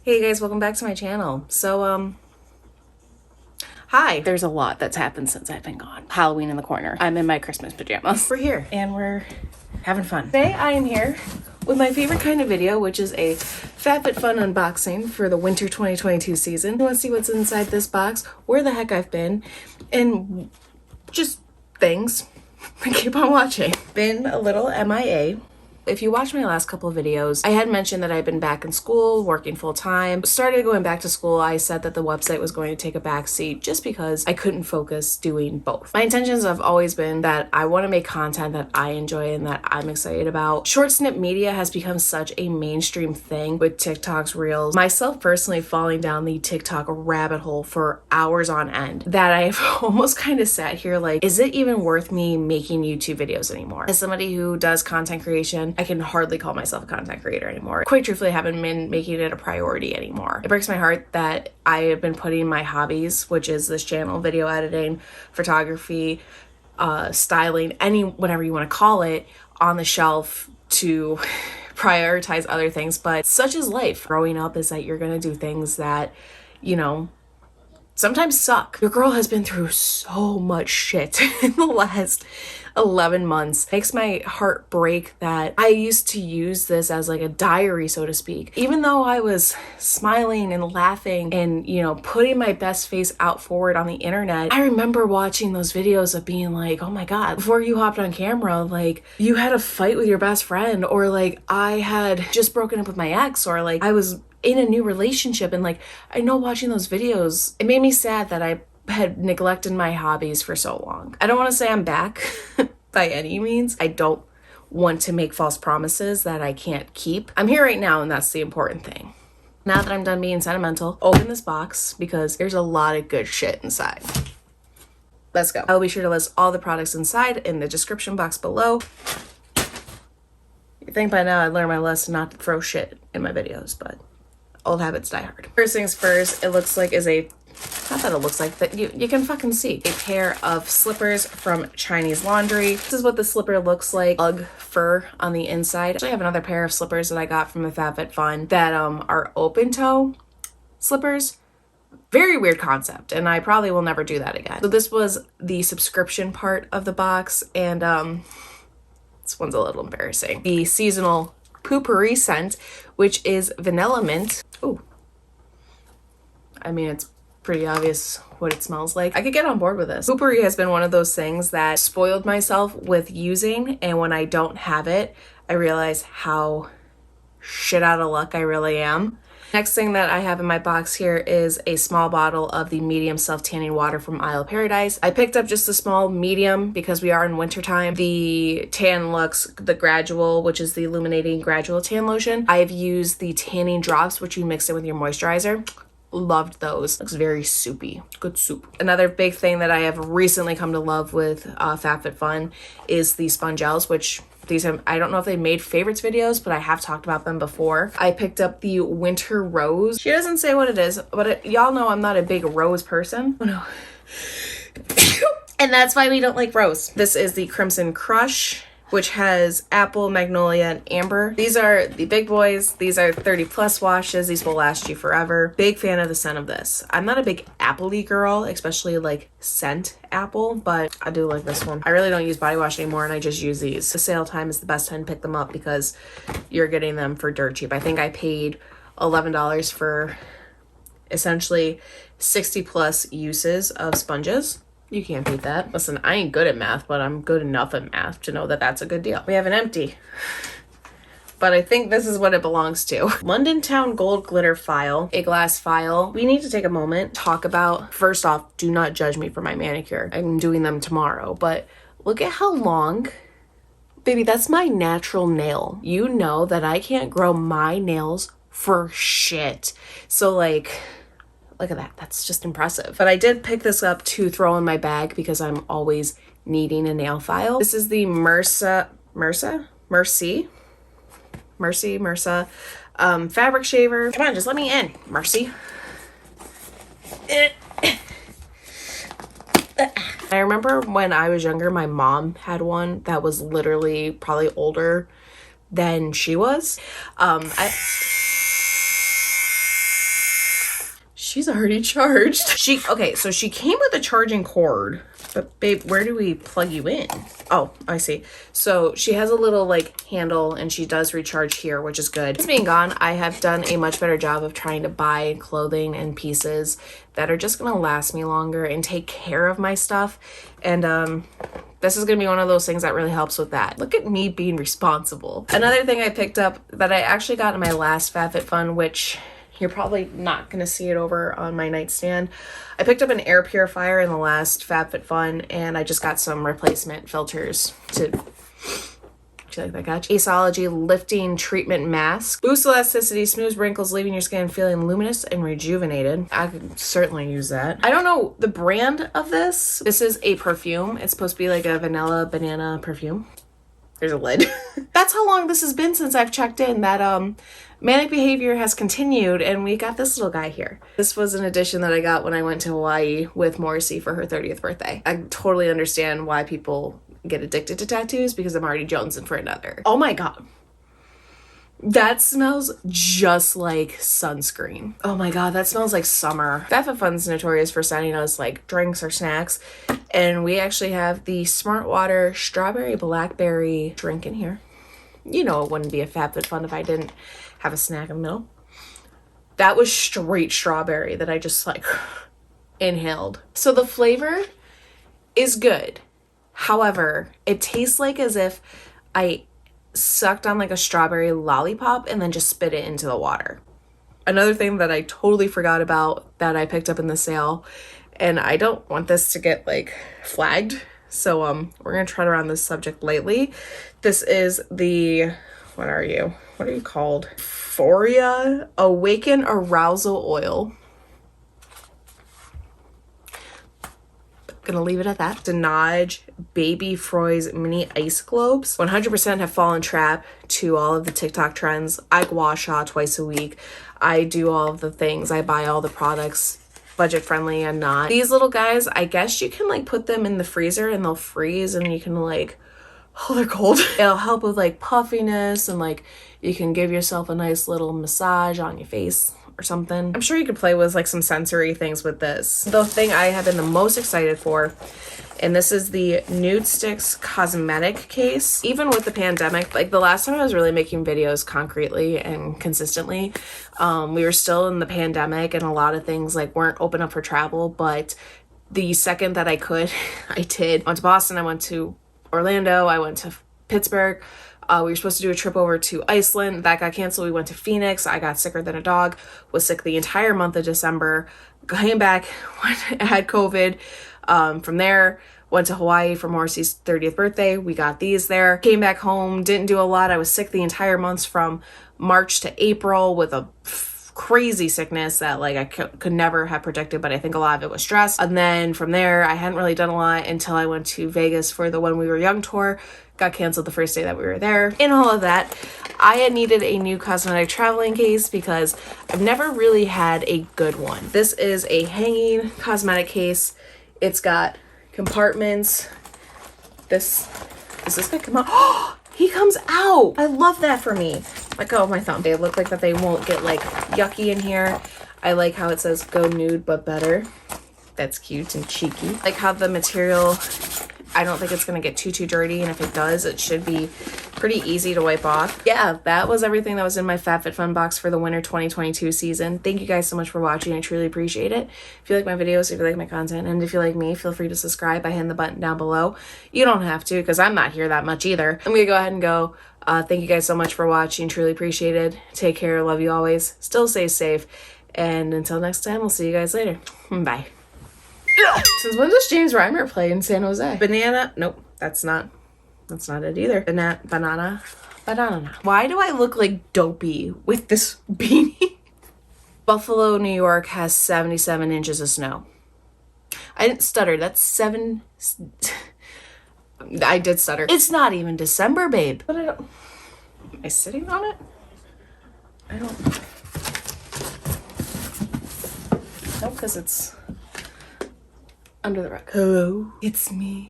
Hey guys, welcome back to my channel. Hi. There's a lot that's happened since I've been gone. Halloween in the corner. I'm in my Christmas pajamas. We're here and we're having fun. Today I am here with my favorite kind of video, which is a FabFitFun unboxing for the winter 2022 season. You want to see what's inside this box, where the heck I've been, and just things. Keep on watching. Been a little MIA. If you watched my last couple of videos, I had mentioned that I've been back in school, working full time. Started going back to school, I said that the website was going to take a back seat just because I couldn't focus doing both. My intentions have always been that I want to make content that I enjoy and that I'm excited about. Short snip media has become such a mainstream thing with TikTok's Reels. Myself personally falling down the TikTok rabbit hole for hours on end that I've almost kind of sat here like, is it even worth me making YouTube videos anymore? As somebody who does content creation, I can hardly call myself a content creator anymore. Quite truthfully, I haven't been making it a priority anymore. It breaks my heart that I have been putting my hobbies, which is this channel, video editing, photography, styling, whatever you want to call it, on the shelf to prioritize other things. But such is life. Growing up is that you're gonna do things that, you know, sometimes suck. Your girl has been through so much shit in the last 11 months. Makes my heart break that I used to use this as like a diary, so to speak. Even though I was smiling and laughing and, you know, putting my best face out forward on the internet, I remember watching those videos of being like, oh my God, before you hopped on camera, like you had a fight with your best friend, or like I had just broken up with my ex, or like I was in a new relationship. And like, I know watching those videos, it made me sad that I had neglected my hobbies for so long. I don't want to say I'm back by any means. I don't want to make false promises that I can't keep. I'm here right now, and that's the important thing. Now that I'm done being sentimental, open this box because there's a lot of good shit inside. Let's go. I'll be sure to list all the products inside in the description box below. You think by now I'd learned my lesson not to throw shit in my videos, but old habits die hard. First things first, it looks like is a, not that it looks like, that you can fucking see, a pair of slippers from Chinese Laundry. This is what the slipper looks like. Ugg fur on the inside. Actually, I have another pair of slippers that I got from the FabFitFun that are open toe slippers. Very weird concept, and I probably will never do that again. So this was the subscription part of the box, and this one's a little embarrassing. The seasonal Poo-pourri scent, which is vanilla mint. Ooh. I mean, it's pretty obvious what it smells like. I could get on board with this. Poo-pourri has been one of those things that spoiled myself with using, and when I don't have it, I realize how shit out of luck I really am. Next thing that I have in my box here is a small bottle of the medium self-tanning water from Isle of Paradise. I picked up just a small medium because we are in wintertime. The Tan-Luxe The Gradual, which is the illuminating gradual tan lotion. I've used the tanning drops, which you mix in with your moisturizer. Loved those. Looks very soupy. Good soup. Another big thing that I have recently come to love with FabFitFun is the Spongelles, which these have, I don't know if they made favorites videos, but I have talked about them before. I picked up the Winter Rose. She doesn't say what it is, but y'all know I'm not a big rose person. Oh no. And that's why we don't like rose. This is the Crimson Crush, which has apple, magnolia, and amber. These are the big boys. These are 30+ washes. These will last you forever. Big fan of the scent of this. I'm not a big apple-y girl, especially like scent apple, but I do like this one. I really don't use body wash anymore, and I just use these. The sale time is the best time to pick them up because you're getting them for dirt cheap. I think I paid $11 for essentially 60+ uses of sponges. You can't beat that. Listen, I ain't good at math, but I'm good enough at math to know that that's a good deal. We have an empty, but I think this is what it belongs to. Londontown Gold Glitter File, a glass file. We need to take a moment, talk about, first off, do not judge me for my manicure. I'm doing them tomorrow, but look at how long, baby, that's my natural nail. You know that I can't grow my nails for shit. So like, look at that. That's just impressive. But I did pick this up to throw in my bag because I'm always needing a nail file. This is the Mersea fabric shaver. Come on, just let me in, Mersea. I remember when I was younger, my mom had one that was literally probably older than she was. she's already charged. Okay, so she came with a charging cord, but babe, where do we plug you in? Oh, I see. So she has a little like handle and she does recharge here, which is good. Since being gone, I have done a much better job of trying to buy clothing and pieces that are just gonna last me longer and take care of my stuff. And this is gonna be one of those things that really helps with that. Look at me being responsible. Another thing I picked up that I actually got in my last FabFitFun, which you're probably not gonna see it over on my nightstand. I picked up an air purifier in the last FabFitFun, and I just got some replacement filters to, do you like that catch? Aceology Lifting Treatment Mask. Boosts elasticity, smooths wrinkles, leaving your skin feeling luminous and rejuvenated. I could certainly use that. I don't know the brand of this. This is a perfume. It's supposed to be like a vanilla banana perfume. There's a lid. That's how long this has been since I've checked in. That manic behavior has continued, and we got this little guy here. This was an addition that I got when I went to Hawaii with Mersea for her 30th birthday. I totally understand why people get addicted to tattoos because I'm already jonesing for another. Oh my god. That smells just like sunscreen. Oh my god, that smells like summer. FabFitFun's notorious for sending us like drinks or snacks, and we actually have the Smart Water Strawberry Blackberry drink in here. You know it wouldn't be a FabFitFun if I didn't have a snack in the middle. That was straight strawberry that I just like inhaled. So the flavor is good. However, it tastes like as if I sucked on like a strawberry lollipop and then just spit it into the water. Another thing that I totally forgot about that I picked up in the sale, and I don't want this to get like flagged, so we're gonna tread around this subject lightly. This is the, what are you called? Foria Awaken Arousal Oil. Gonna leave it at that. Sonage Baby Frioz Mini Ice Globes. 100% have fallen trap to all of the TikTok trends. I gua sha twice a week. I do all of the things. I buy all the products, budget friendly and not. These little guys, I guess you can like put them in the freezer and they'll freeze and you can like, oh, they're cold. It'll help with like puffiness and like you can give yourself a nice little massage on your face or something. I'm sure you could play with like some sensory things with this. The thing I have been the most excited for, and this is the Nudestix Cosmetic case. Even with the pandemic, like the last time I was really making videos concretely and consistently, we were still in the pandemic and a lot of things like weren't open up for travel, but the second that I could, I did. I went to Boston, I went to Orlando, I went to Pittsburgh. We were supposed to do a trip over to Iceland. That got canceled. We went to Phoenix. I got sicker than a dog. Was sick the entire month of December. Came back, had COVID. From there, went to Hawaii for Mersea's 30th birthday. We got these there. Came back home. Didn't do a lot. I was sick the entire months from March to April with a crazy sickness that like I could never have predicted, but I think a lot of it was stress. And then from there, I hadn't really done a lot until I went to Vegas for the When We Were Young tour. Got canceled the first day that we were there. In all of that, I had needed a new cosmetic traveling case because I've never really had a good one. This is a hanging cosmetic case. It's got compartments. Is this gonna come out? Oh, he comes out. I love that for me. Let go of my thumb. They look like that they won't get like yucky in here. I like how it says go nude but better. That's cute and cheeky. Like how the material, I don't think it's gonna get too dirty, and if it does, it should be pretty easy to wipe off. Yeah, that was everything that was in my FabFitFun box for the winter 2022 season. Thank you guys so much for watching. I truly appreciate it. If you like my videos, if you like my content, and if you like me, feel free to subscribe by hitting the button down below. You don't have to, because I'm not here that much either. I'm gonna go ahead and go. Thank you guys so much for watching. Truly appreciate it. Take care. Love you always. Still stay safe. And until next time, we'll see you guys later. Bye. Since when does James Reimer play in San Jose? Banana? Nope, that's not it either. Banana. Why do I look like Dopey with this beanie? Buffalo, New York has 77 inches of snow. I didn't stutter. That's 7. I did stutter. It's not even December, babe. But I don't. Am I sitting on it? I don't. No, because it's under the rug. Hello, it's me.